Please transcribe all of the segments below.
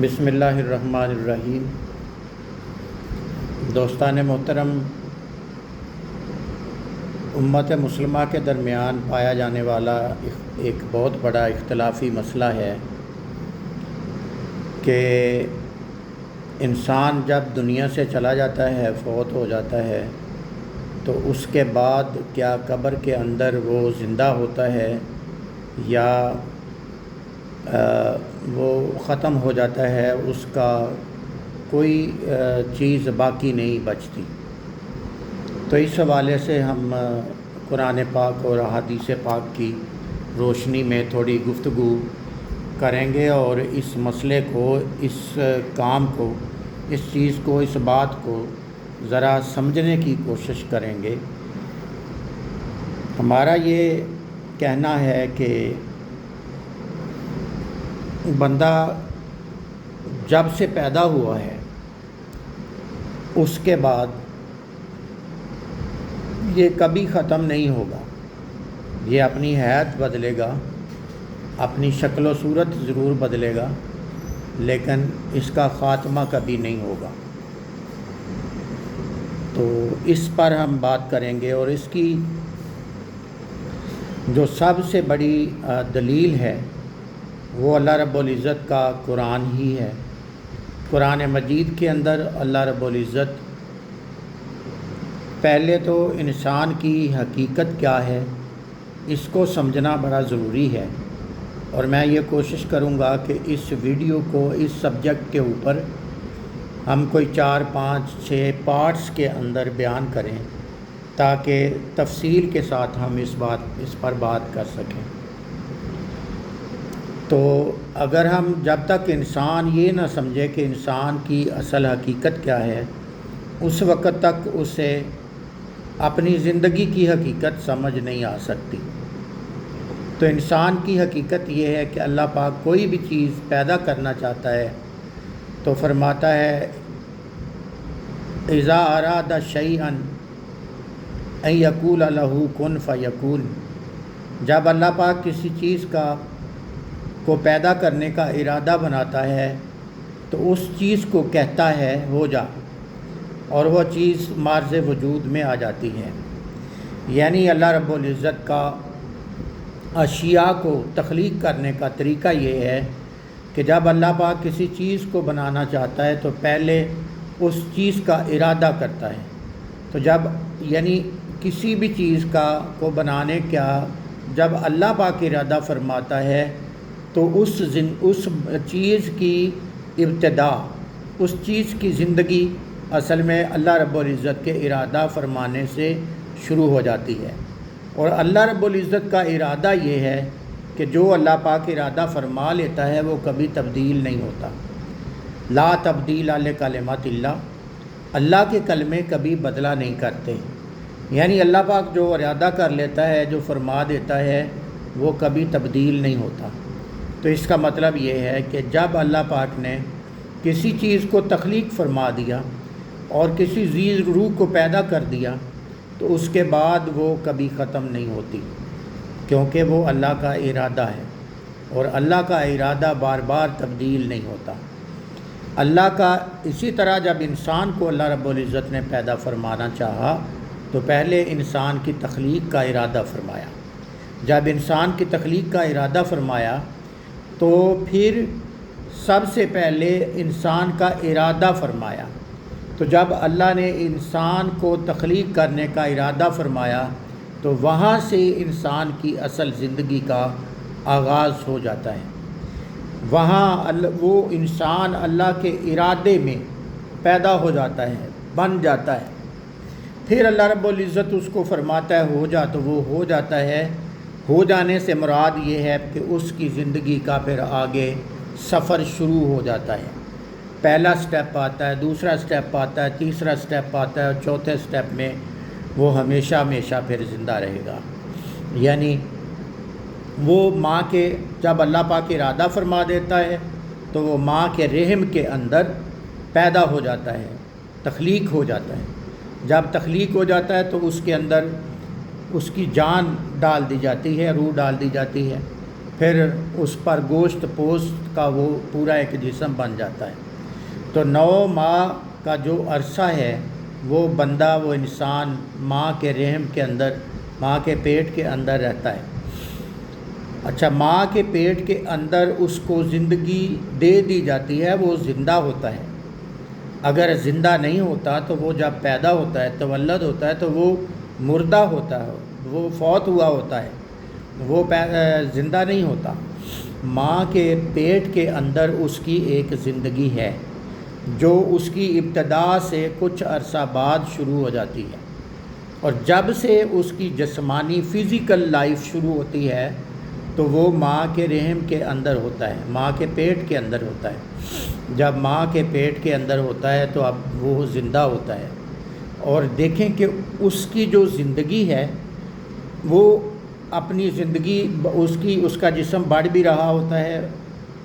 بسم اللہ الرحمن الرحیم۔ دوستان محترم، امت مسلمہ کے درمیان پایا جانے والا ایک بہت بڑا اختلافی مسئلہ ہے کہ انسان جب دنیا سے چلا جاتا ہے، فوت ہو جاتا ہے، تو اس کے بعد کیا قبر کے اندر وہ زندہ ہوتا ہے یا وہ ختم ہو جاتا ہے، اس کا کوئی چیز باقی نہیں بچتی۔ تو اس حوالے سے ہم قرآن پاک اور احادیث پاک کی روشنی میں تھوڑی گفتگو کریں گے اور اس مسئلے کو، اس کام کو، اس چیز کو، اس بات کو ذرا سمجھنے کی کوشش کریں گے۔ ہمارا یہ کہنا ہے کہ بندہ جب سے پیدا ہوا ہے اس کے بعد یہ کبھی ختم نہیں ہوگا۔ یہ اپنی حیات بدلے گا، اپنی شکل و صورت ضرور بدلے گا، لیکن اس کا خاتمہ کبھی نہیں ہوگا۔ تو اس پر ہم بات کریں گے، اور اس کی جو سب سے بڑی دلیل ہے وہ اللہ رب العزت کا قرآن ہی ہے۔ قرآن مجید کے اندر اللہ رب العزت پہلے تو انسان کی حقیقت کیا ہے اس کو سمجھنا بڑا ضروری ہے، اور میں یہ کوشش کروں گا کہ اس ویڈیو کو اس سبجیکٹ کے اوپر ہم کوئی 4 5 6 پارٹس کے اندر بیان کریں تاکہ تفصیل کے ساتھ ہم اس پر بات کر سکیں۔ تو اگر ہم جب تک انسان یہ نہ سمجھے کہ انسان کی اصل حقیقت کیا ہے، اس وقت تک اسے اپنی زندگی کی حقیقت سمجھ نہیں آ سکتی۔ تو انسان کی حقیقت یہ ہے کہ اللہ پاک کوئی بھی چیز پیدا کرنا چاہتا ہے تو فرماتا ہے اذا اراد شیئا ان یقول لہ کن فیکون۔ جب اللہ پاک کسی چیز کو پیدا کرنے کا ارادہ بناتا ہے تو اس چیز کو کہتا ہے ہو جا، اور وہ چیز معرض وجود میں آ جاتی ہے۔ یعنی اللہ رب العزت کا اشیاء کو تخلیق کرنے کا طریقہ یہ ہے کہ جب اللہ پاک کسی چیز کو بنانا چاہتا ہے تو پہلے اس چیز کا ارادہ کرتا ہے۔ تو یعنی کسی بھی چیز کو بنانے کا جب اللہ پاک ارادہ فرماتا ہے تو اس چیز کی ابتدا، اس چیز کی زندگی اصل میں اللہ رب العزت کے ارادہ فرمانے سے شروع ہو جاتی ہے۔ اور اللہ رب العزت کا ارادہ یہ ہے کہ جو اللہ پاک ارادہ فرما لیتا ہے وہ کبھی تبدیل نہیں ہوتا۔ لا تبدیل لکلمات اللہ، اللہ کے کلمے کبھی بدلہ نہیں کرتے۔ یعنی اللہ پاک جو ارادہ کر لیتا ہے، جو فرما دیتا ہے، وہ کبھی تبدیل نہیں ہوتا۔ تو اس کا مطلب یہ ہے کہ جب اللہ پاک نے کسی چیز کو تخلیق فرما دیا اور کسی چیز روح کو پیدا کر دیا تو اس کے بعد وہ کبھی ختم نہیں ہوتی، کیونکہ وہ اللہ کا ارادہ ہے، اور اللہ کا ارادہ بار بار تبدیل نہیں ہوتا۔ اللہ کا اسی طرح جب انسان کو اللہ رب العزت نے پیدا فرمانا چاہا تو پہلے انسان کی تخلیق کا ارادہ فرمایا۔ جب انسان کی تخلیق کا ارادہ فرمایا تو پھر سب سے پہلے انسان کا ارادہ فرمایا۔ تو جب اللہ نے انسان کو تخلیق کرنے کا ارادہ فرمایا تو وہاں سے انسان کی اصل زندگی کا آغاز ہو جاتا ہے۔ وہاں وہ انسان اللہ کے ارادے میں پیدا ہو جاتا ہے، بن جاتا ہے۔ پھر اللہ رب العزت اس کو فرماتا ہے ہو جا، تو وہ ہو جاتا ہے۔ ہو جانے سے مراد یہ ہے کہ اس کی زندگی کا پھر آگے سفر شروع ہو جاتا ہے۔ پہلا سٹیپ آتا ہے، دوسرا سٹیپ آتا ہے، تیسرا سٹیپ آتا ہے، اور چوتھے سٹیپ میں وہ ہمیشہ ہمیشہ پھر زندہ رہے گا۔ یعنی وہ ماں کے جب اللہ پاک ارادہ فرما دیتا ہے تو وہ ماں کے رحم کے اندر پیدا ہو جاتا ہے، تخلیق ہو جاتا ہے۔ جب تخلیق ہو جاتا ہے تو اس کے اندر اس کی جان ڈال دی جاتی ہے، روح ڈال دی جاتی ہے۔ پھر اس پر گوشت پوست کا وہ پورا ایک جسم بن جاتا ہے۔ تو 9 ماہ کا جو عرصہ ہے وہ بندہ، وہ انسان ماں کے رحم کے اندر، ماں کے پیٹ کے اندر رہتا ہے۔ اچھا، ماں کے پیٹ کے اندر اس کو زندگی دے دی جاتی ہے، وہ زندہ ہوتا ہے۔ اگر زندہ نہیں ہوتا تو وہ جب پیدا ہوتا ہے، تولد ہوتا ہے، تو وہ مردہ ہوتا ہے، وہ فوت ہوا ہوتا ہے، وہ زندہ نہیں ہوتا۔ ماں کے پیٹ کے اندر اس کی ایک زندگی ہے جو اس کی ابتدا سے کچھ عرصہ بعد شروع ہو جاتی ہے، اور جب سے اس کی جسمانی فزیکل لائف شروع ہوتی ہے تو وہ ماں کے رحم کے اندر ہوتا ہے، ماں کے پیٹ کے اندر ہوتا ہے۔ جب ماں کے پیٹ کے اندر ہوتا ہے تو اب وہ زندہ ہوتا ہے، اور دیکھیں کہ اس کی جو زندگی ہے وہ اپنی زندگی، اس کا جسم بڑھ بھی رہا ہوتا ہے،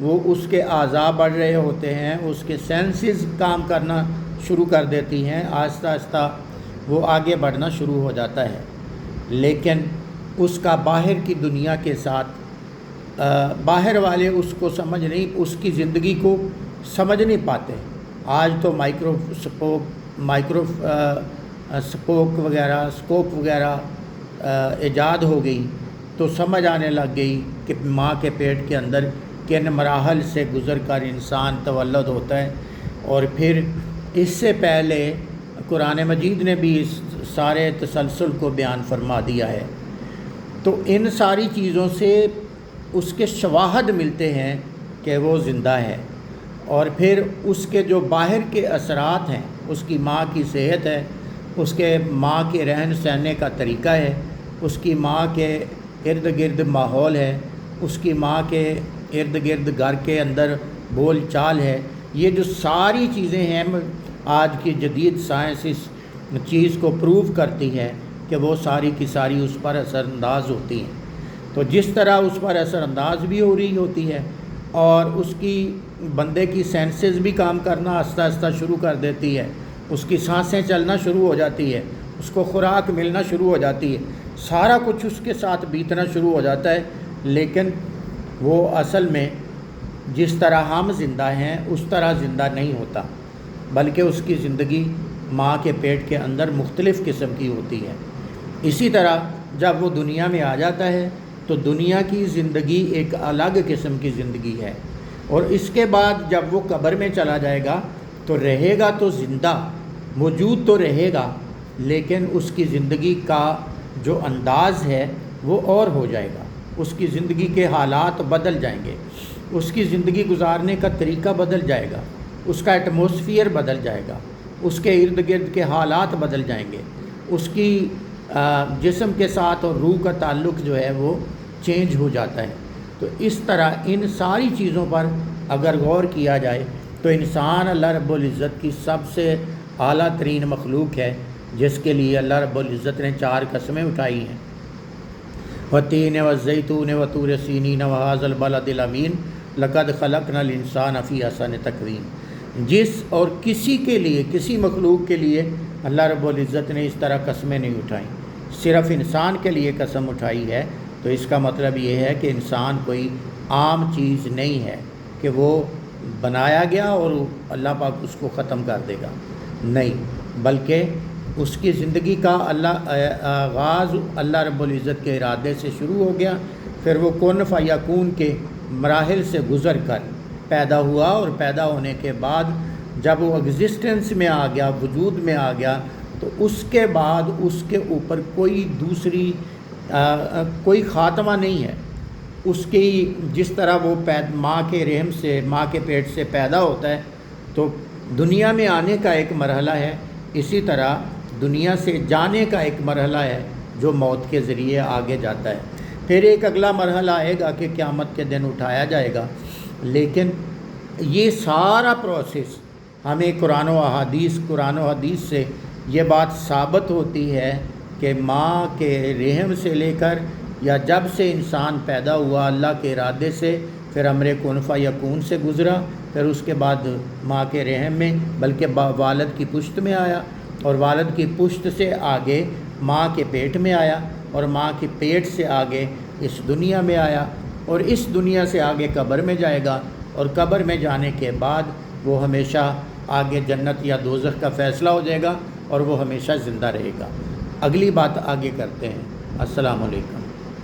وہ اس کے اعضاء بڑھ رہے ہوتے ہیں، اس کے سینسز کام کرنا شروع کر دیتی ہیں، آہستہ آہستہ وہ آگے بڑھنا شروع ہو جاتا ہے، لیکن اس کا باہر کی دنیا کے ساتھ باہر والے اس کو اس کی زندگی کو سمجھ نہیں پاتے۔ آج تو سکوپ وغیرہ ایجاد ہو گئی، تو سمجھ آنے لگ گئی کہ ماں کے پیٹ کے اندر کن مراحل سے گزر کر انسان تولد ہوتا ہے، اور پھر اس سے پہلے قرآن مجید نے بھی اس سارے تسلسل کو بیان فرما دیا ہے۔ تو ان ساری چیزوں سے اس کے شواہد ملتے ہیں کہ وہ زندہ ہے، اور پھر اس کے جو باہر کے اثرات ہیں، اس کی ماں کی صحت ہے، اس کے ماں کے رہن سہنے کا طریقہ ہے، اس کی ماں کے ارد گرد ماحول ہے، اس کی ماں کے ارد گرد گھر کے اندر بول چال ہے، یہ جو ساری چیزیں ہیں آج کی جدید سائنس اس چیز کو پروو کرتی ہے کہ وہ ساری کی ساری اس پر اثر انداز ہوتی ہیں۔ تو جس طرح اس پر اثر انداز بھی ہو رہی ہوتی ہے، اور اس کی بندے کی سینسز بھی کام کرنا آہستہ آہستہ شروع کر دیتی ہے، اس کی سانسیں چلنا شروع ہو جاتی ہے، اس کو خوراک ملنا شروع ہو جاتی ہے، سارا کچھ اس کے ساتھ بیتنا شروع ہو جاتا ہے، لیکن وہ اصل میں جس طرح ہم زندہ ہیں اس طرح زندہ نہیں ہوتا، بلکہ اس کی زندگی ماں کے پیٹ کے اندر مختلف قسم کی ہوتی ہے۔ اسی طرح جب وہ دنیا میں آ جاتا ہے تو دنیا کی زندگی ایک الگ قسم کی زندگی ہے، اور اس کے بعد جب وہ قبر میں چلا جائے گا تو رہے گا تو زندہ موجود تو رہے گا، لیکن اس کی زندگی کا جو انداز ہے وہ اور ہو جائے گا، اس کی زندگی کے حالات بدل جائیں گے، اس کی زندگی گزارنے کا طریقہ بدل جائے گا، اس کا ایٹماسفیئر بدل جائے گا، اس کے ارد گرد کے حالات بدل جائیں گے، اس کی جسم کے ساتھ اور روح کا تعلق جو ہے وہ چینج ہو جاتا ہے۔ تو اس طرح ان ساری چیزوں پر اگر غور کیا جائے تو انسان اللہ رب العزت کی سب سے اعلیٰ ترین مخلوق ہے، جس کے لیے اللہ رب العزت نے 4 قسمیں اٹھائی ہیں، وَالتِّينِ وَالزَّيْتُونِ وَطُورِ سِينِينَ وَهَٰذَا الْبَلَدِ الْأَمِينِ لَقَدْ خَلَقْنَا الْإِنسَانَ فِي أَحْسَنِ تَقْوِيمٍ۔ جس اور کسی کے لیے، کسی مخلوق کے لیے اللہ رب العزت نے اس طرح قسمیں نہیں اٹھائیں، صرف انسان کے لیے قسم اٹھائی ہے، تو اس کا مطلب یہ ہے کہ انسان کوئی عام چیز نہیں ہے کہ وہ بنایا گیا اور اللہ پاک اس کو ختم کر دے گا، نہیں، بلکہ اس کی زندگی کا آغاز اللہ رب العزت کے ارادے سے شروع ہو گیا، پھر وہ کن فیکون کے مراحل سے گزر کر پیدا ہوا، اور پیدا ہونے کے بعد جب وہ ایگزسٹنس میں آ گیا، وجود میں آ گیا، تو اس کے بعد اس کے اوپر کوئی خاتمہ نہیں ہے۔ اس کی جس طرح وہ ماں کے رحم سے، ماں کے پیٹ سے پیدا ہوتا ہے تو دنیا میں آنے کا ایک مرحلہ ہے، اسی طرح دنیا سے جانے کا ایک مرحلہ ہے جو موت کے ذریعے آگے جاتا ہے۔ پھر ایک اگلا مرحلہ آئے گا کہ قیامت کے دن اٹھایا جائے گا، لیکن یہ سارا پروسیس ہمیں قرآن و حدیث سے یہ بات ثابت ہوتی ہے کہ ماں کے رحم سے لے کر یا جب سے انسان پیدا ہوا اللہ کے ارادے سے، پھر امر کن فیکون سے گزرا، پھر اس کے بعد ماں کے رحم میں، بلکہ والد کی پشت میں آیا، اور والد کی پشت سے آگے ماں کے پیٹ میں آیا، اور ماں کے پیٹ سے آگے اس دنیا میں آیا، اور اس دنیا سے آگے قبر میں جائے گا، اور قبر میں جانے کے بعد وہ ہمیشہ آگے جنت یا دوزخ کا فیصلہ ہو جائے گا اور وہ ہمیشہ زندہ رہے گا۔ اگلی بات آگے کرتے ہیں۔ السلام علیکم۔